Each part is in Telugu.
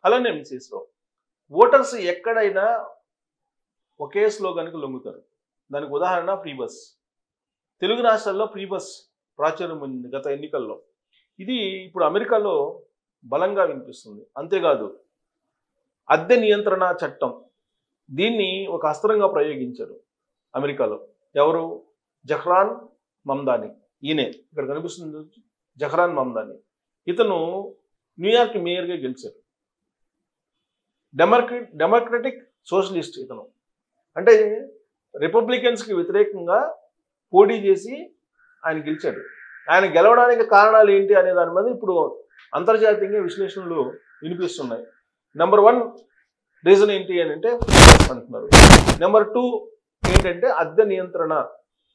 అలానే ఎంసీస్లో ఓటర్స్ ఎక్కడైనా ఒకే స్లోగన్కి లొంగుతారు. దానికి ఉదాహరణ ఫ్రీ బస్. తెలుగు రాష్ట్రాల్లో ఫ్రీ బస్ ప్రాచుర్యం ఉంది గత ఎన్నికల్లో. ఇది ఇప్పుడు అమెరికాలో బలంగా వినిపిస్తుంది. అంతేకాదు అద్దె నియంత్రణ చట్టం, దీన్ని ఒక అస్త్రంగా ప్రయోగించారు అమెరికాలో. ఎవరు? జహ్రాన్ మమ్దాని. ఈయనే ఇక్కడ కనిపిస్తుంది, జహ్రాన్ మమ్దాని. ఇతను న్యూయార్క్ మేయర్గా గెలిచారు. డెమోక్రటిక్ సోషలిస్ట్ ఇతను. అంటే రిపబ్లికన్స్కి వ్యతిరేకంగా పోటీ చేసి ఆయన గెలిచాడు. ఆయన గెలవడానికి కారణాలు ఏంటి అనే దాని మీద ఇప్పుడు అంతర్జాతీయంగా విశ్లేషణలు వినిపిస్తున్నాయి. నెంబర్ 1 రీజన్ ఏంటి అని అంటే అంటున్నారు. నెంబర్ 2 ఏంటంటే అద్దె నియంత్రణ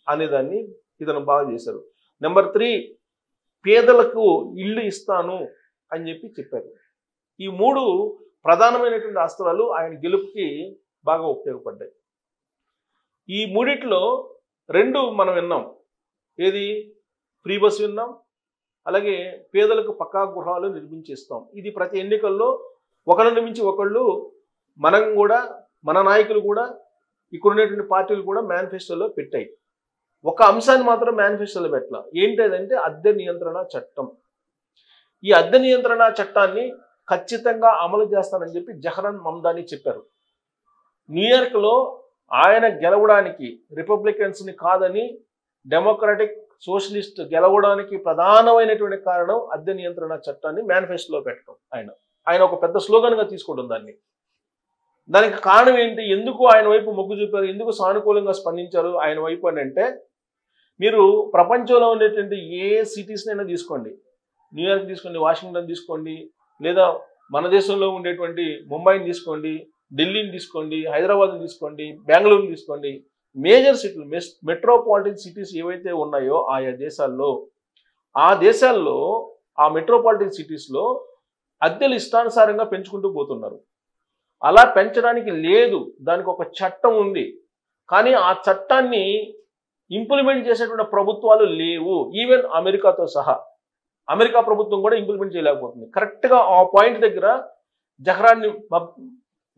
అనేదాన్ని ఇతను బాగా చేశారు. నెంబర్ 3 పేదలకు ఇల్లు ఇస్తాను అని చెప్పారు. ఈ 3 ప్రధానమైనటువంటి అస్త్రాలు ఆయన గెలుపుకి బాగా ఉపయోగపడ్డాయి. ఈ మూడిట్లో 2 మనం విన్నాం. ఏది? ఫ్రీ బస్ విన్నాం, అలాగే పేదలకు పక్కా గృహాలు నిర్మించేస్తాం. ఇది ప్రతి ఎన్నికల్లో ఒకరిని మించి ఒకళ్ళు, మనం కూడా, మన నాయకులు కూడా, ఇక్కడ ఉన్నటువంటి పార్టీలు కూడా మేనిఫెస్టోలో పెట్టాయి. ఒక అంశాన్ని మాత్రం మేనిఫెస్టోలో పెట్టాల. ఏంటంటే అద్దె నియంత్రణ చట్టం. ఈ అద్దె నియంత్రణ చట్టాన్ని ఖచ్చితంగా అమలు చేస్తానని చెప్పి జహ్రాన్ మమ్దాని చెప్పారు. న్యూయార్క్లో ఆయన గెలవడానికి రిపబ్లికన్స్ని కాదని డెమోక్రాటిక్ సోషలిస్ట్ గెలవడానికి ప్రధానమైనటువంటి కారణం అద్దె నియంత్రణ చట్టాన్ని మేనిఫెస్టోలో పెట్టడం. ఆయన ఒక పెద్ద స్లోగన్గా తీసుకోవడం దాన్ని. దానికి కారణం ఏంటి? ఎందుకు ఆయన వైపు మొగ్గు చూపారు? ఎందుకు సానుకూలంగా స్పందించారు ఆయన వైపు అని అంటే, మీరు ప్రపంచంలో ఉండేటువంటి ఏ సిటీస్నైనా తీసుకోండి, న్యూయార్క్ తీసుకోండి, వాషింగ్టన్ తీసుకోండి, లేదా మన దేశంలో ఉండేటువంటి ముంబైని తీసుకోండి, ఢిల్లీని తీసుకోండి, హైదరాబాద్ని తీసుకోండి, బెంగళూరుని తీసుకోండి, మేజర్ సిటీలు, మెట్రోపాలిటన్ సిటీస్ ఏవైతే ఉన్నాయో ఆయా దేశాల్లో, ఆ మెట్రోపాలిటన్ సిటీస్లో అద్దెలు ఇష్టానుసారంగా పెంచుకుంటూ పోతున్నారు. అలా పెంచడానికి లేదు, దానికి ఒక చట్టం ఉంది. కానీ ఆ చట్టాన్ని ఇంప్లిమెంట్ చేసేటువంటి ప్రభుత్వాలు లేవు. ఈవెన్ అమెరికాతో సహా అమెరికా ప్రభుత్వం కూడా ఇంప్లిమెంట్ చేయలేకపోతుంది. కరెక్ట్గా ఆ పాయింట్ దగ్గర జహ్రాన్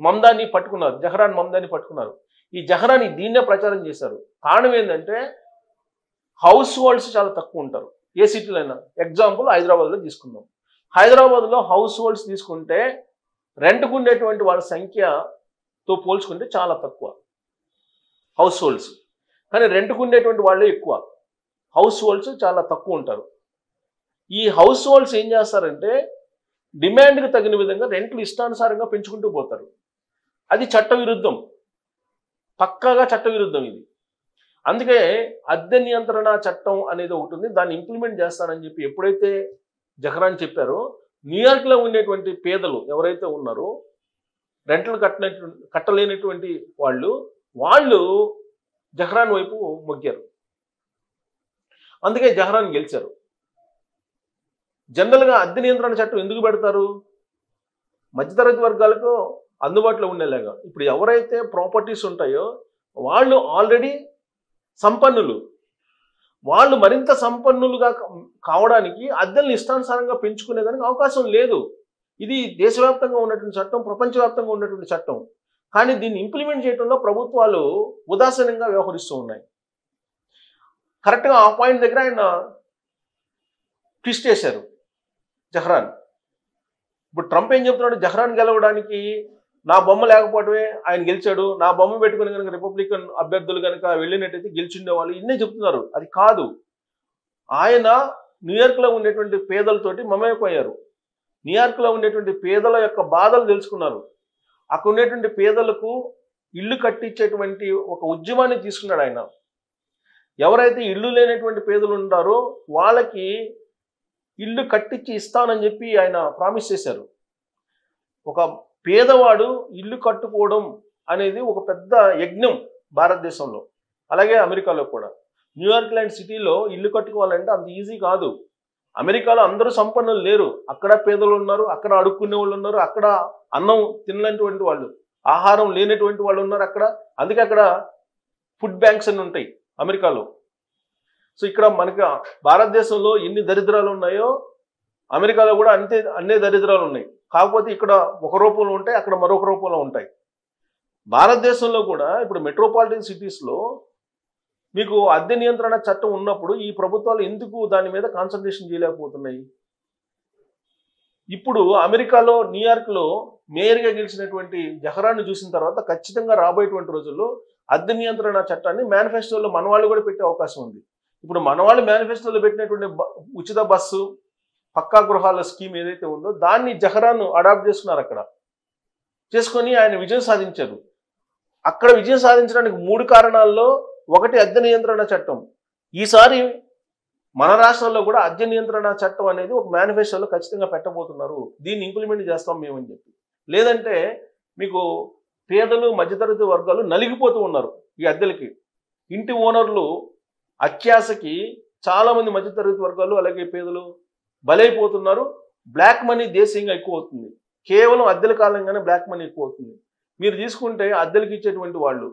మమ్దాని పట్టుకున్నారు. ఈ జహ్రాన్ దీన్నే ప్రచారం చేశారు. కారణం ఏంటంటే హౌస్ హోల్డ్స్ చాలా తక్కువ ఉంటారు ఏ సిటీలో అయినా. ఎగ్జాంపుల్ హైదరాబాద్లో తీసుకుందాం. హైదరాబాద్లో హౌస్ హోల్డ్స్ తీసుకుంటే రెంట్కు ఉండేటువంటి వాళ్ళ సంఖ్యతో పోల్చుకుంటే చాలా తక్కువ హౌస్ హోల్డ్స్. కానీ రెంట్కు ఉండేటువంటి వాళ్ళే ఎక్కువ. హౌస్ హోల్డ్స్ చాలా తక్కువ ఉంటారు. ఈ హౌస్ హోల్డ్స్ ఏం చేస్తారంటే డిమాండ్కి తగిన విధంగా రెంట్లు ఇష్టానుసారంగా పెంచుకుంటూ పోతారు. అది చట్టవిరుద్ధం, పక్కాగా చట్టవిరుద్ధం ఇది. అందుకే అద్దె నియంత్రణ చట్టం అనేది ఒకటి ఉంది, దాన్ని ఇంప్లిమెంట్ చేస్తానని చెప్పి ఎప్పుడైతే జహ్రాన్ చెప్పారో, న్యూయార్క్లో ఉండేటువంటి పేదలు ఎవరైతే ఉన్నారో, రెంట్లు కట్టలేనటువంటి వాళ్ళు జహ్రాన్ వైపు మొగ్గారు. అందుకే జహ్రాన్ గెలిచారు. జనరల్గా అద్దె నియంత్రణ చట్టం ఎందుకు పెడతారు? మధ్యతరగతి వర్గాలకు అందుబాటులో ఉండేలాగా. ఇప్పుడు ఎవరైతే ప్రాపర్టీస్ ఉంటాయో వాళ్ళు ఆల్రెడీ సంపన్నులు, వాళ్ళు మరింత సంపన్నులుగా కావడానికి అద్దెలను ఇష్టానుసారంగా పెంచుకునేదానికి అవకాశం లేదు. ఇది దేశవ్యాప్తంగా ఉన్నటువంటి చట్టం, ప్రపంచవ్యాప్తంగా ఉన్నటువంటి చట్టం. కానీ దీన్ని ఇంప్లిమెంట్ చేయడంలో ప్రభుత్వాలు ఉదాసీనంగా వ్యవహరిస్తూ ఉన్నాయి. కరెక్ట్గా ఆ పాయింట్ దగ్గర ఆయన ట్విస్ట్ చేశారు జహ్రాన్. ఇప్పుడు ట్రంప్ ఏం చెప్తున్నాడు? జహ్రాన్ గెలవడానికి నా బొమ్మ లేకపోవడమే ఆయన గెలిచాడు, నా బొమ్మ పెట్టుకుని కనుక రిపబ్లికన్ అభ్యర్థులు కనుక వెళ్ళినట్టయితే గెలిచిండేవాళ్ళు, ఇన్నే చెప్తున్నారు. అది కాదు. ఆయన న్యూయార్క్లో ఉండేటువంటి పేదలతోటి మమేకమయ్యారు. న్యూయార్క్లో ఉండేటువంటి పేదల యొక్క బాధలు తెలుసుకున్నారు. అక్కడ ఉండేటువంటి పేదలకు ఇల్లు కట్టించేటువంటి ఒక ఉద్యమాన్ని తీసుకున్నాడు ఆయన. ఎవరైతే ఇల్లు లేనటువంటి పేదలు ఉంటారో వాళ్ళకి ఇల్లు కట్టించి ఇస్తానని చెప్పి ఆయన ప్రామిస్ చేశారు. ఒక పేదవాడు ఇల్లు కట్టుకోవడం అనేది ఒక పెద్ద యజ్ఞం భారతదేశంలో, అలాగే అమెరికాలో కూడా. న్యూయార్క్ లాంటి సిటీలో ఇల్లు కట్టుకోవాలంటే అంత ఈజీ కాదు. అమెరికాలో అందరూ సంపన్నులు లేరు, అక్కడ పేదలు ఉన్నారు, అక్కడ అడుక్కునే వాళ్ళు ఉన్నారు, అక్కడ అన్నం తినలేనటువంటి వాళ్ళు, ఆహారం లేనటువంటి వాళ్ళు ఉన్నారు అక్కడ. అందుకే అక్కడ ఫుడ్ బ్యాంక్స్ అని ఉంటాయి అమెరికాలో. సో ఇక్కడ మనకి భారతదేశంలో ఎన్ని దరిద్రాలు ఉన్నాయో అమెరికాలో కూడా అన్ని దరిద్రాలు ఉన్నాయి. కాకపోతే ఇక్కడ ఒక రూపంలో ఉంటాయి, అక్కడ మరొక రూపంలో ఉంటాయి. భారతదేశంలో కూడా ఇప్పుడు మెట్రోపాలిటన్ సిటీస్లో మీకు అద్దె నియంత్రణ చట్టం ఉన్నప్పుడు ఈ ప్రభుత్వాలు ఎందుకు దాని మీద కాన్సన్ట్రేషన్ చేయలేకపోతున్నాయి? ఇప్పుడు అమెరికాలో న్యూయార్క్లో మేయర్గా గెలిచినటువంటి జహరాన్ని చూసిన తర్వాత ఖచ్చితంగా రాబోయేటువంటి రోజుల్లో అద్దె నియంత్రణ చట్టాన్ని మేనిఫెస్టోలో మన వాళ్ళు కూడా పెట్టే అవకాశం ఉంది. ఇప్పుడు మన వాళ్ళు మేనిఫెస్టోలో పెట్టినటువంటి ఉచిత బస్సు పక్కా గృహాల స్కీమ్ ఏదైతే ఉందో దాన్ని జహరాన్ అడాప్ట్ చేసుకున్నారు. అక్కడ చేసుకొని ఆయన విజయం సాధించారు. అక్కడ విజయం సాధించడానికి 3 కారణాల్లో ఒకటి అద్దె నియంత్రణ చట్టం. ఈసారి మన రాష్ట్రంలో కూడా అద్దె నియంత్రణ చట్టం అనేది ఒక మేనిఫెస్టోలో ఖచ్చితంగా పెట్టబోతున్నారు. దీన్ని ఇంప్లిమెంట్ చేస్తాం మేమని చెప్పి. లేదంటే మీకు పేదలు మధ్యతరగతి వర్గాలు నలిగిపోతూ ఉన్నారు ఈ అద్దెలకి. ఇంటి ఓనర్లు అత్యాశకి చాలామంది మధ్యతరగతి వర్గాలు అలాగే పేదలు బలైపోతున్నారు. బ్లాక్ మనీ దేశీయంగా ఎక్కువ అవుతుంది. కేవలం అద్దెల కాలంగానే బ్లాక్ మనీ ఎక్కువ అవుతుంది. మీరు తీసుకుంటే అద్దెలకి ఇచ్చేటువంటి వాళ్ళు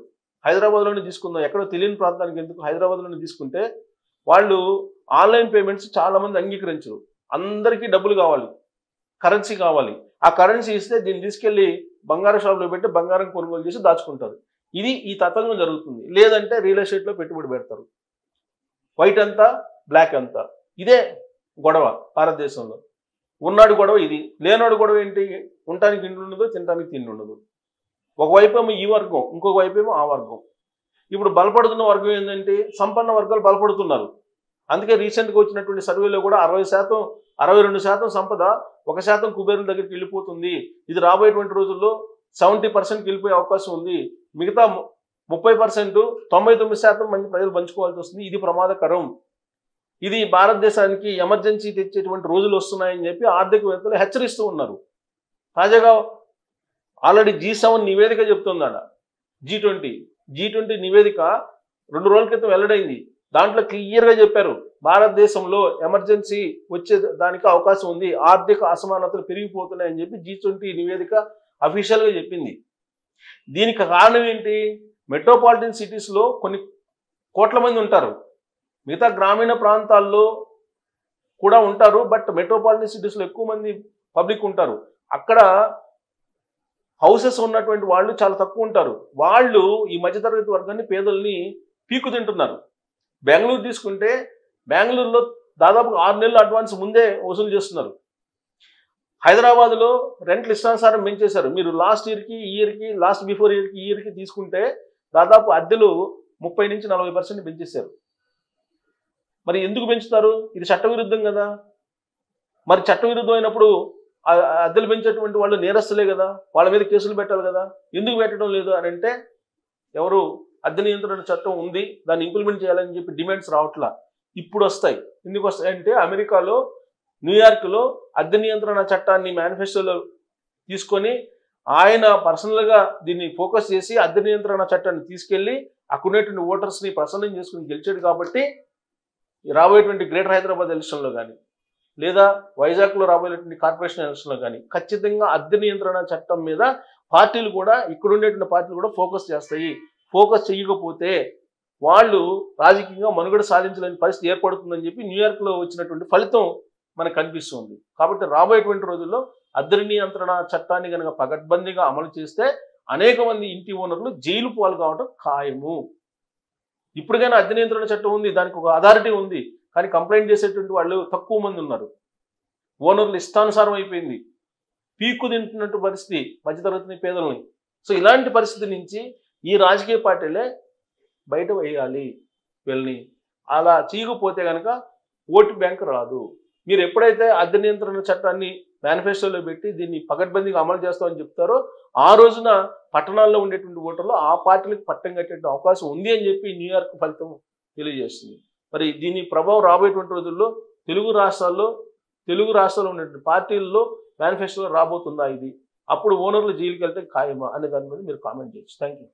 హైదరాబాద్లోనే తీసుకుందాం, ఎక్కడో తెలియని ప్రాంతానికి ఎందుకు హైదరాబాద్లోనే తీసుకుంటే వాళ్ళు ఆన్లైన్ పేమెంట్స్ చాలామంది అంగీకరించరు. అందరికీ డబ్బులు కావాలి, కరెన్సీ కావాలి. ఆ కరెన్సీ ఇస్తే దీన్ని తీసుకెళ్ళి బంగారం షాప్లో పెట్టి బంగారం కొనుగోలు చేసి దాచుకుంటారు. ఇది ఈ తతంగం జరుగుతుంది. లేదంటే రియల్ ఎస్టేట్లో పెట్టుబడి పెడతారు. వైట్ అంతా బ్లాక్ అంతా ఇదే గొడవ భారతదేశంలో. ఉన్నాడు గొడవ ఇది, లేనాడు గొడవ ఏంటి? ఉండటానికి ఇంటి ఉండదు, తినడానికి తిండి ఉండదు. ఒకవైపు ఏమో ఈ వర్గం, ఇంకొక వైపు ఏమో ఆ వర్గం. ఇప్పుడు బలపడుతున్న వర్గం ఏంటంటే సంపన్న వర్గాలు బలపడుతున్నారు. అందుకే రీసెంట్గా వచ్చినటువంటి సర్వేలో కూడా 60%, 62% సంపద 1% కుబేరుల దగ్గరికి వెళ్ళిపోతుంది. ఇది రాబోయేటువంటి రోజుల్లో 70%కి వెళ్ళిపోయే అవకాశం ఉంది. మిగతా 30%, 99% మంది ప్రజలు పంచుకోవాల్సి వస్తుంది. ఇది ప్రమాదకరం. ఇది భారతదేశానికి ఎమర్జెన్సీ తెచ్చేటువంటి రోజులు వస్తున్నాయని చెప్పి ఆర్థికవేత్తలు హెచ్చరిస్తూ ఉన్నారు. తాజాగా ఆల్రెడీ G7 నివేదిక చెప్తుందట. G20 నివేదిక 2 రోజుల క్రితం వెల్లడైంది. దాంట్లో క్లియర్గా చెప్పారు భారతదేశంలో ఎమర్జెన్సీ వచ్చే దానికి అవకాశం ఉంది, ఆర్థిక అసమానతలు పెరిగిపోతున్నాయని చెప్పి G20 నివేదిక అఫీషియల్గా చెప్పింది. దీనికి కారణం ఏంటి? మెట్రోపాలిటన్ సిటీస్లో కొన్ని కోట్ల మంది ఉంటారు, మిగతా గ్రామీణ ప్రాంతాల్లో కూడా ఉంటారు. బట్ మెట్రోపాలిటన్ సిటీస్లో ఎక్కువ మంది పబ్లిక్ ఉంటారు. అక్కడ హౌసెస్ ఉన్నటువంటి వాళ్ళు చాలా తక్కువ ఉంటారు. వాళ్ళు ఈ మధ్యతరగతి వర్గాన్ని, పేదల్ని పీకు తింటున్నారు. బెంగళూరు తీసుకుంటే బెంగళూరులో దాదాపు 6 నెలలు అడ్వాన్స్ ముందే వసూలు చేస్తున్నారు. హైదరాబాద్లో రెంట్లు ఇష్టానుసారం పెంచేశారు. మీరు లాస్ట్ ఇయర్కి ఈ ఇయర్కి, లాస్ట్ బిఫోర్ ఇయర్కి ఈ ఇయర్కి తీసుకుంటే దాదాపు అద్దెలు 30 నుంచి 40% పెంచేశారు. మరి ఎందుకు పెంచుతారు? ఇది చట్టవిరుద్ధం కదా. మరి చట్టవిరుద్ధం అయినప్పుడు అద్దెలు పెంచేటువంటి వాళ్ళు నేరస్తులే కదా, వాళ్ళ మీద కేసులు పెట్టాలి కదా. ఎందుకు పెట్టడం లేదు అని అంటే ఎవరు అద్దె నియంత్రణ చట్టం ఉంది, దాన్ని ఇంప్లిమెంట్ చేయాలని చెప్పి డిమాండ్స్ రావట్లా. ఇప్పుడు వస్తాయి. ఎందుకు వస్తాయి అంటే అమెరికాలో న్యూయార్క్లో అద్దె నియంత్రణ చట్టాన్ని మేనిఫెస్టోలో తీసుకొని ఆయన పర్సనల్గా దీన్ని ఫోకస్ చేసి అద్దె నియంత్రణ చట్టాన్ని తీసుకెళ్ళి అక్కడున్నటువంటి ఓటర్స్ని ప్రసన్నం చేసుకుని గెలిచాడు. కాబట్టి రాబోయేటువంటి గ్రేటర్ హైదరాబాద్ ఎలక్షన్లో కానీ లేదా వైజాగ్లో రాబోయేటువంటి కార్పొరేషన్ ఎలక్షన్లో కానీ ఖచ్చితంగా అద్దె నియంత్రణ చట్టం మీద పార్టీలు కూడా, ఇక్కడ ఉండేటువంటి పార్టీలు కూడా ఫోకస్ చేస్తాయి. ఫోకస్ చేయకపోతే వాళ్ళు రాజకీయంగా మనుగడ సాధించలేని పరిస్థితి ఏర్పడుతుందని చెప్పి న్యూయార్క్లో వచ్చినటువంటి ఫలితం మనకు కనిపిస్తుంది. కాబట్టి రాబోయేటువంటి రోజుల్లో అద్దె నియంత్రణ చట్టాన్ని కనుక పకడ్బందీగా అమలు చేస్తే అనేక మంది ఇంటి ఓనర్లు జైలు పాలు కావడం ఖాయము. ఇప్పటికైనా అద్దె నియంత్రణ చట్టం ఉంది, దానికి ఒక అథారిటీ ఉంది, కానీ కంప్లైంట్ చేసేటువంటి వాళ్ళు తక్కువ మంది ఉన్నారు. ఓనర్లు ఇష్టానుసారం అయిపోయింది, పీక్కు తింటున్నట్టు పరిస్థితి మధ్యతరగతిని, పేదలని. సో ఇలాంటి పరిస్థితి నుంచి ఈ రాజకీయ పార్టీలే బయట వేయాలి వీళ్ళని. అలా చేయకపోతే కనుక ఓటు బ్యాంక్ రాదు. మీరు ఎప్పుడైతే అద్దె నియంత్రణ చట్టాన్ని మేనిఫెస్టోలో పెట్టి దీన్ని పకడ్బందీగా అమలు చేస్తామని చెప్తారో ఆ రోజున పట్టణాల్లో ఉండేటువంటి ఓటర్లు ఆ పార్టీలకు పట్టం కట్టే అవకాశం ఉంది అని చెప్పి న్యూయార్క్ ఫలితం తెలియజేస్తుంది. మరి దీని ప్రభావం రాబోయేటువంటి రోజుల్లో తెలుగు రాష్ట్రాల్లో ఉన్నటువంటి పార్టీల్లో మేనిఫెస్టోలో రాబోతుందా ఇది? అప్పుడు ఓనర్లు జైలుకి వెళ్తే ఖాయమా అనే దాని మీద మీరు కామెంట్ చేయొచ్చు. Thank you.